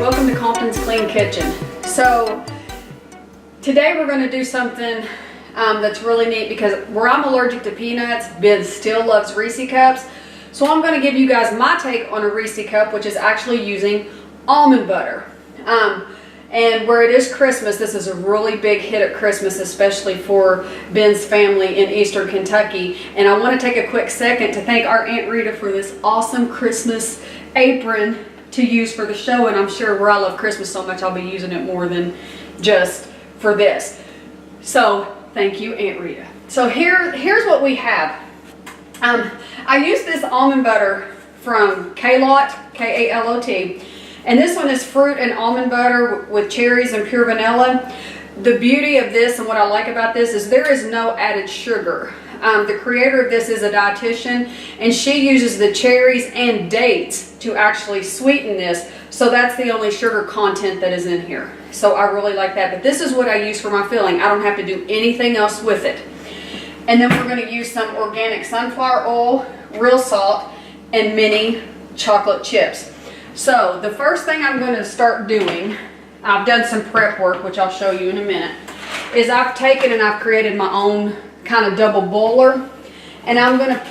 welcome to Compton's Clean Kitchen. So today we're going to do something that's really neat because where I'm allergic to peanuts, Ben still loves Reese cups. So I'm going to give you guys my take on a Reese cup, which is actually using almond butter. And where it is Christmas, this is a really big hit at Christmas, especially for Ben's family in Eastern Kentucky. And I want to take a quick second to thank our Aunt Rita for this awesome Christmas apron to use for the show. And I'm sure where I love Christmas so much, I'll be using it more than just for this. So thank you, Aunt Rita. So here's what we have. I use this almond butter from K-Lot, K-A-L-O-T. And this one is fruit and almond butter with cherries and pure vanilla. The beauty of this and what I like about this is there is no added sugar. The creator of this is a dietitian, and she uses the cherries and dates to actually sweeten this. So that's the only sugar content that is in here. So I really like that. But this is what I use for my filling. I don't have to do anything else with it. And then we're going to use some organic sunflower oil, real salt, and mini chocolate chips. So the first thing I'm going to start doing, I've done some prep work, which I'll show you in a minute, is I've taken and I've created my own kind of double boiler. And I'm going to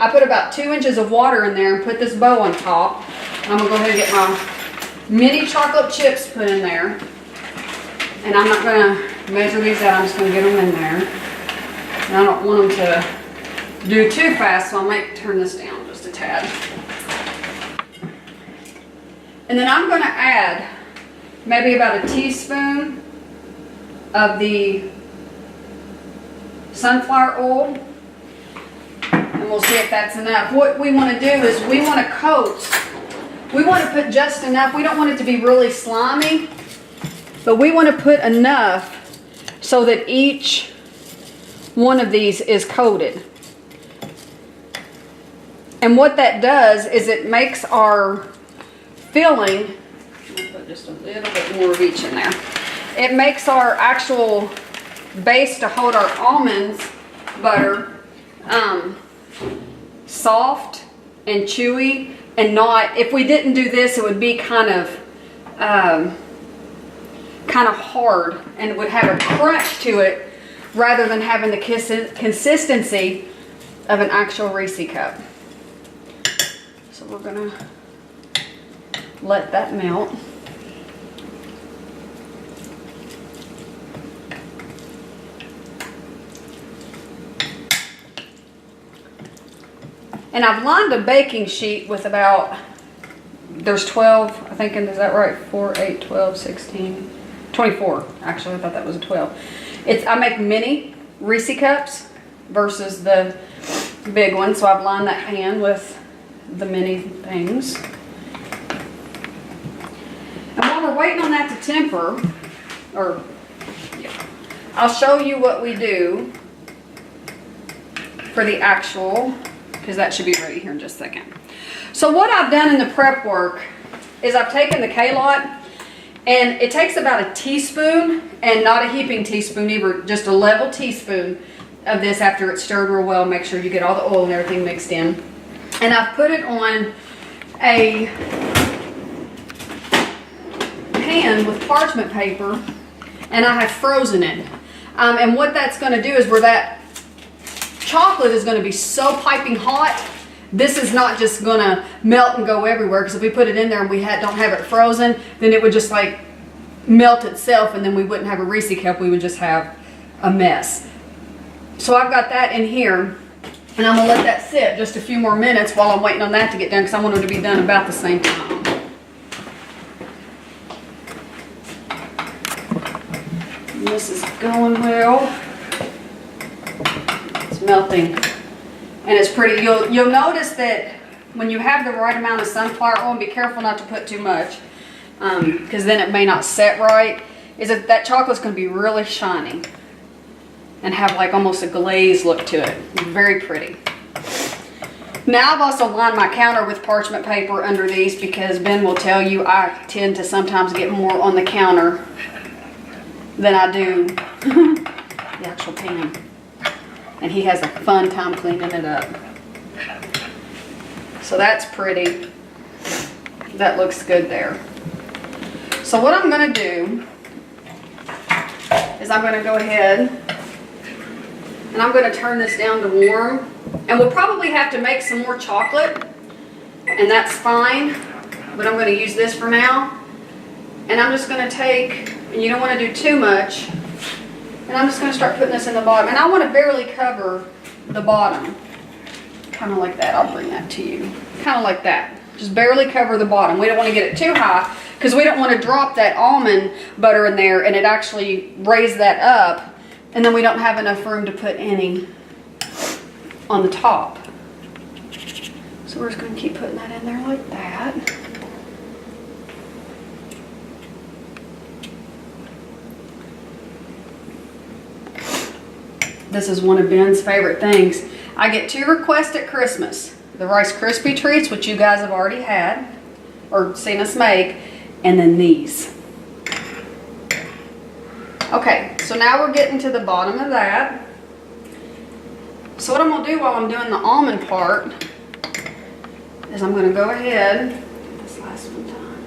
I put about 2 inches of water in there and put this bowl on top. I'm going to go ahead and get my mini chocolate chips put in there. And I'm not going to measure these out, I'm just going to get them in there. And I don't want them to do too fast, so I might turn this down just a tad. And then I'm going to add maybe about a teaspoon of the sunflower oil. And we'll see if that's enough. What we want to do is we want to coat. We want to put just enough. We don't want it to be really slimy, but we want to put enough so that each one of these is coated. And what that does is it makes our filling, I'll put just a little bit more of each in there. It makes our actual base to hold our almonds butter soft and chewy, and not, if we didn't do this, it would be kind of hard and it would have a crunch to it rather than having the consistency of an actual Reese cup. So we're gonna let that melt. And I've lined a baking sheet with about, there's 12, I think, is that right? 4, 8, 12, 16, 24. Actually, I thought that was a 12. I make mini Reese cups versus the big one. So I've lined that pan with the mini things. And while we're waiting on that to temper, I'll show you what we do for the actual, because that should be ready here in just a second. So what I've done in the prep work is I've taken the K-Lot, and it takes about a teaspoon, and not a heaping teaspoon either, just a level teaspoon of this after it's stirred real well. Make sure you get all the oil and everything mixed in. And I've put it on a pan with parchment paper, and I have frozen it. And what that's going to do is where that chocolate is going to be so piping hot, this is not just going to melt and go everywhere, because if we put it in there and we don't have it frozen, then it would just like melt itself, and then we wouldn't have a Reese cup, we would just have a mess. So I've got that in here, and I'm going to let that sit just a few more minutes while I'm waiting on that to get done, because I want them to be done about the same time. And this is going well. Melting, and it's pretty. You'll notice that when you have the right amount of sunflower oil, and be careful not to put too much, because then it may not set right, is that chocolate's going to be really shiny and have like almost a glaze look to it. Very pretty. Now I've also lined my counter with parchment paper under these, because Ben will tell you I tend to sometimes get more on the counter than I do the actual pan. And he has a fun time cleaning it up. So that's pretty. That looks good there. So what I'm gonna do is I'm gonna go ahead and I'm gonna turn this down to warm. And we'll probably have to make some more chocolate, and that's fine, but I'm gonna use this for now. And I'm just gonna take, and you don't wanna do too much, and I'm just gonna start putting this in the bottom. And I wanna barely cover the bottom, kind of like that. I'll bring that to you, kind of like that. Just barely cover the bottom. We don't wanna get it too high, because we don't wanna drop that almond butter in there and it actually raise that up, and then we don't have enough room to put any on the top. So we're just going to keep putting that in there like that. This is one of Ben's favorite things. I get 2 requests at Christmas. The Rice Krispie treats, which you guys have already had or seen us make, and then these. Okay, so now we're getting to the bottom of that. So what I'm going to do while I'm doing the almond part is I'm going to go ahead, this last one time.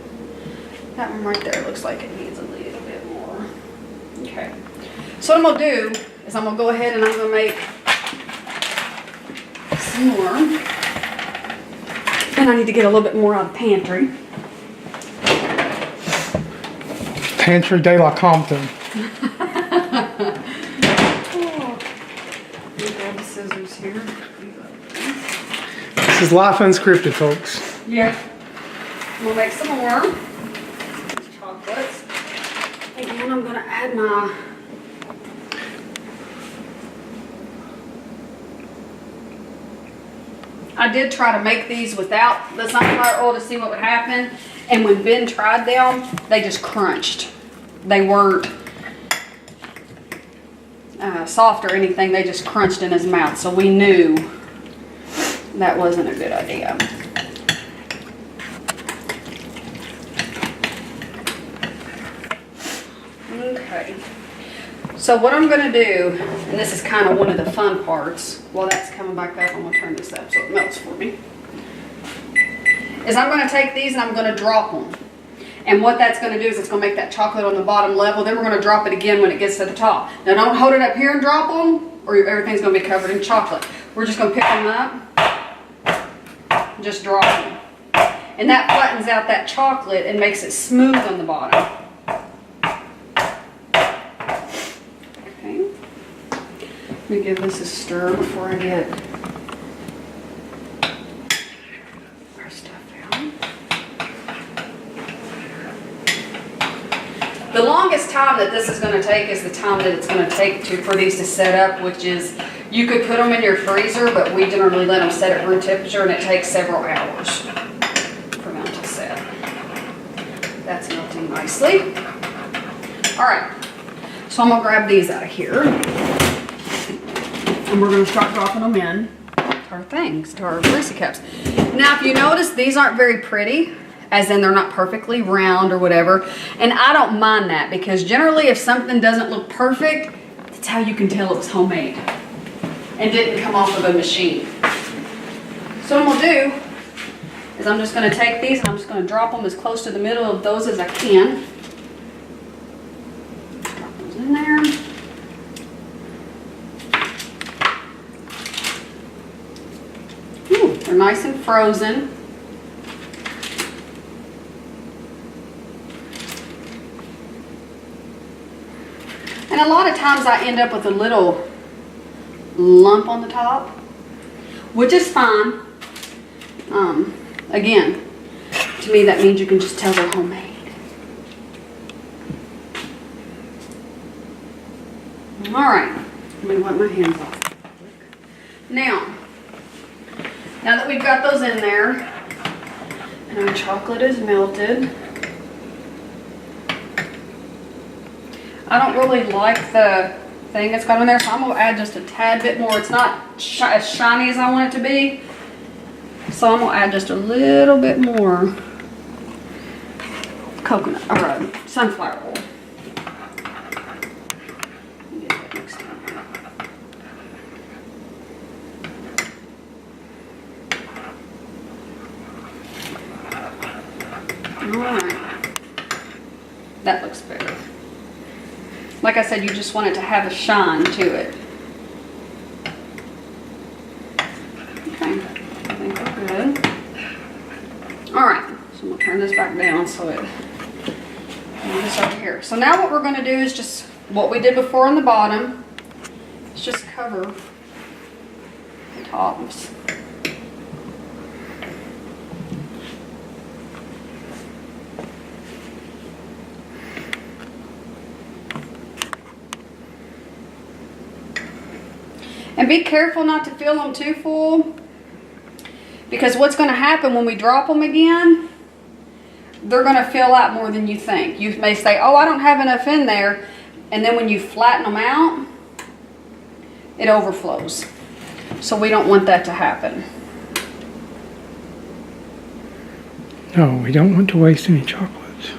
That one right there looks like it needs a little bit more. Okay. So what I'm going to do is I'm going to go ahead and I'm going to make some more. And I need to get a little bit more out of the pantry. Pantry de la Compton. Scissors here. This is life unscripted, folks. Yeah. We'll make some more chocolates. And then I'm going to add my I did try to make these without the sunflower oil to see what would happen. And when Ben tried them, they just crunched. They weren't soft or anything. They just crunched in his mouth. So we knew that wasn't a good idea. Okay. So what I'm going to do, and this is kind of one of the fun parts, while that's coming back up, I'm going to turn this up so it melts for me, is I'm going to take these and I'm going to drop them. And what that's going to do is it's going to make that chocolate on the bottom level. Then we're going to drop it again when it gets to the top. Now don't hold it up here and drop them, or everything's going to be covered in chocolate. We're just going to pick them up and just drop them. And that flattens out that chocolate and makes it smooth on the bottom. Okay. Let me give this a stir before I get our stuff out. The longest time that this is going to take is the time that it's going to take for these to set up, which is, you could put them in your freezer, but we generally let them set at room temperature, and it takes several hours for them to set. That's melting nicely. All right, so I'm going to grab these out of here, and we're going to start dropping them in to our things, to our Reese cups. Now, if you notice, these aren't very pretty, as in they're not perfectly round or whatever. And I don't mind that, because generally if something doesn't look perfect, that's how you can tell it was homemade and didn't come off of a machine. So what I'm gonna do is I'm just gonna take these and I'm just gonna drop them as close to the middle of those as I can. Drop those in there. Ooh, they're nice and frozen. And a lot of times I end up with a little lump on the top, which is fine. Again, to me that means you can just tell they're homemade. All right, let me wipe my hands off. Now that we've got those in there and our chocolate is melted, I don't really like the thing that's got in there, so I'm going to add just a tad bit more. It's not as shiny as I want it to be, so I'm going to add just a little bit more coconut or sunflower oil. Get that mixed in there. All right. That looks better. Like I said, you just want it to have a shine to it. Okay, I think we're good. All right, so I'm gonna turn this back down so it moves over here. So now what we're gonna do is just what we did before on the bottom. It's just cover the tops. And be careful not to fill them too full, because what's going to happen when we drop them again, they're going to fill out more than you think. You may say, oh, I don't have enough in there, and then when you flatten them out, it overflows. So we don't want that to happen. No, we don't want to waste any chocolates.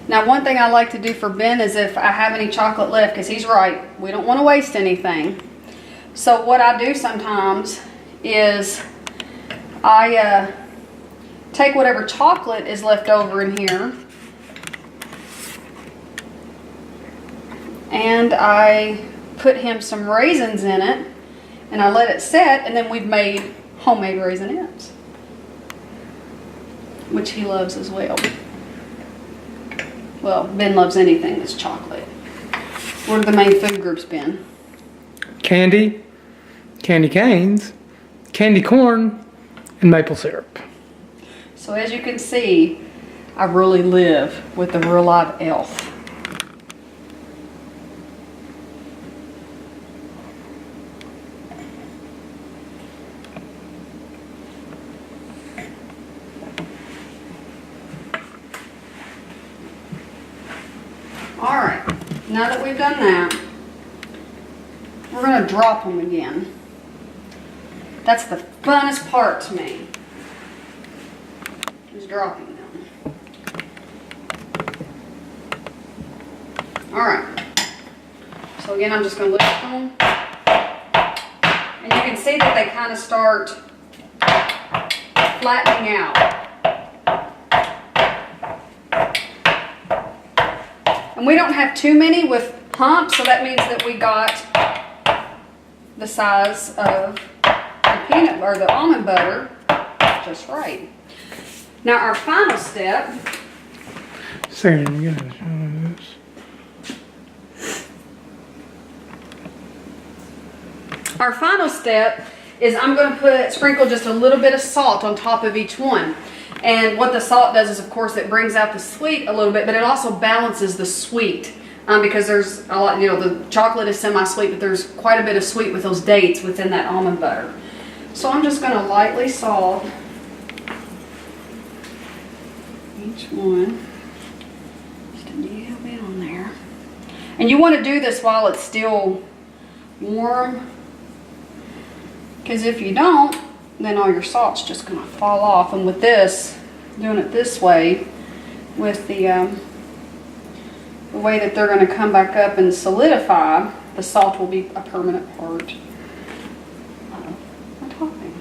Now, one thing I like to do for Ben is if I have any chocolate left, because he's right, we don't want to waste anything. So what I do sometimes is I take whatever chocolate is left over in here and I put him some raisins in it and I let it set, and then we've made homemade Raisinets, which he loves as well. Well, Ben loves anything that's chocolate. What are the main food groups, Ben? Candy, candy canes, candy corn, and maple syrup. So as you can see, I really live with the real live elf. Alright, now that we've done that, we're going to drop them again. That's the funnest part to me, is dropping them. Alright, so again I'm just going to lift them, and you can see that they kind of start flattening out. And we don't have too many with humps, so that means that we got the size of the peanut or the almond butter just right. Now our final step. Sarah, I'm gonna show this. Our final step is I'm going to sprinkle just a little bit of salt on top of each one. And what the salt does is, of course, it brings out the sweet a little bit, but it also balances the sweet. Because there's a lot, the chocolate is semi-sweet, but there's quite a bit of sweet with those dates within that almond butter. So I'm just going to lightly salt each one. Just a little bit on there. And you want to do this while it's still warm, because if you don't, then all your salt's just going to fall off. And with this, doing it this way, with the way that they're going to come back up and solidify, the salt will be a permanent part of my topping.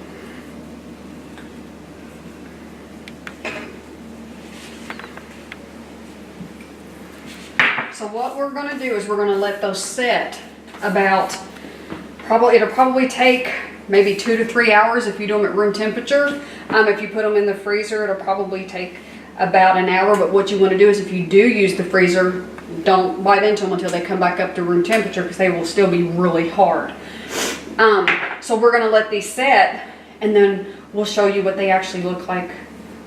So what we're going to do is we're going to let those set about, it'll probably take maybe 2 to 3 hours if you do them at room temperature. If you put them in the freezer, it'll probably take about an hour. But what you want to do is if you do use the freezer, don't bite into them until they come back up to room temperature, because they will still be really hard. So we're going to let these set, and then we'll show you what they actually look like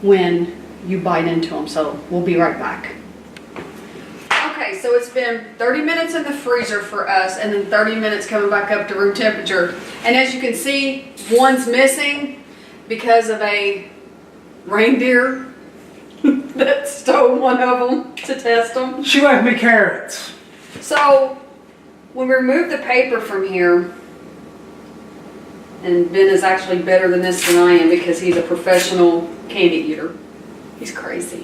when you bite into them. So we'll be right back. Okay, so it's been 30 minutes in the freezer for us, and then 30 minutes coming back up to room temperature. And as you can see, one's missing because of a reindeer that stole one of them to test them. She left me carrots. So when we remove the paper from here, and Ben is actually better than this than I am because he's a professional candy eater. He's crazy.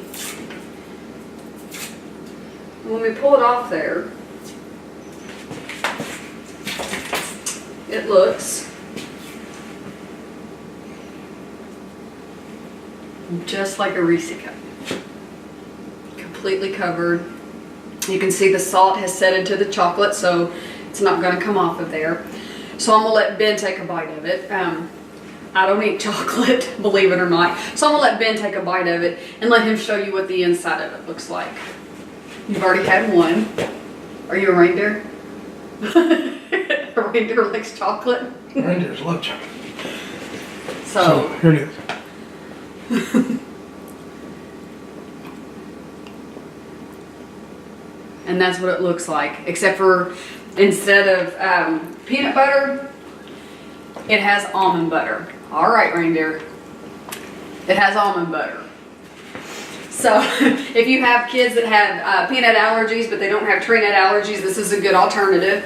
When we pull it off there, it looks just like a Reese cup. Completely covered. You can see the salt has set into the chocolate, so it's not going to come off of there. So I'm going to let Ben take a bite of it. I don't eat chocolate, believe it or not. So I'm going to let Ben take a bite of it and let him show you what the inside of it looks like. You've already had one. Are you a reindeer? A reindeer likes chocolate? Reindeers love chocolate. So Here it is. And that's what it looks like, except for instead of peanut butter, it has almond butter. All right, reindeer. It has almond butter. So if you have kids that have peanut allergies, but they don't have tree nut allergies, this is a good alternative.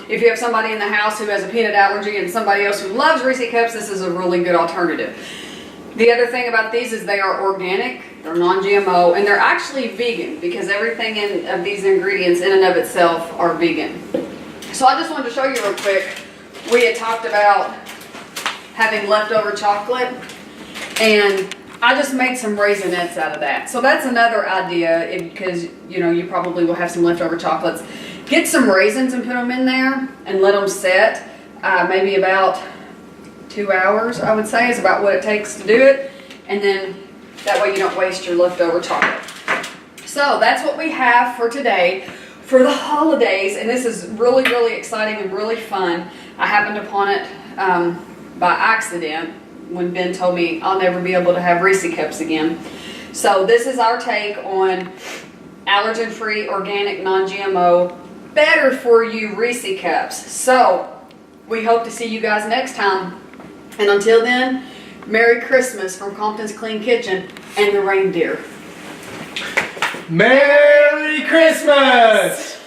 If you have somebody in the house who has a peanut allergy and somebody else who loves Reese cups, this is a really good alternative. The other thing about these is they are organic, they're non-GMO, and they're actually vegan because everything of these ingredients in and of itself are vegan. So I just wanted to show you real quick. We had talked about having leftover chocolate, and I just made some Raisinets out of that. So that's another idea because you probably will have some leftover chocolates. Get some raisins and put them in there and let them set maybe about 2 hours, I would say, is about what it takes to do it. And then that way you don't waste your leftover chocolate. So that's what we have for today for the holidays. And this is really, really exciting and really fun. I happened upon it by accident when Ben told me I'll never be able to have Reese cups again. So this is our take on allergen-free, organic, non-GMO, better for you Reese cups. So we hope to see you guys next time. And until then, Merry Christmas from Compton's Clean Kitchen and the reindeer. Merry Christmas!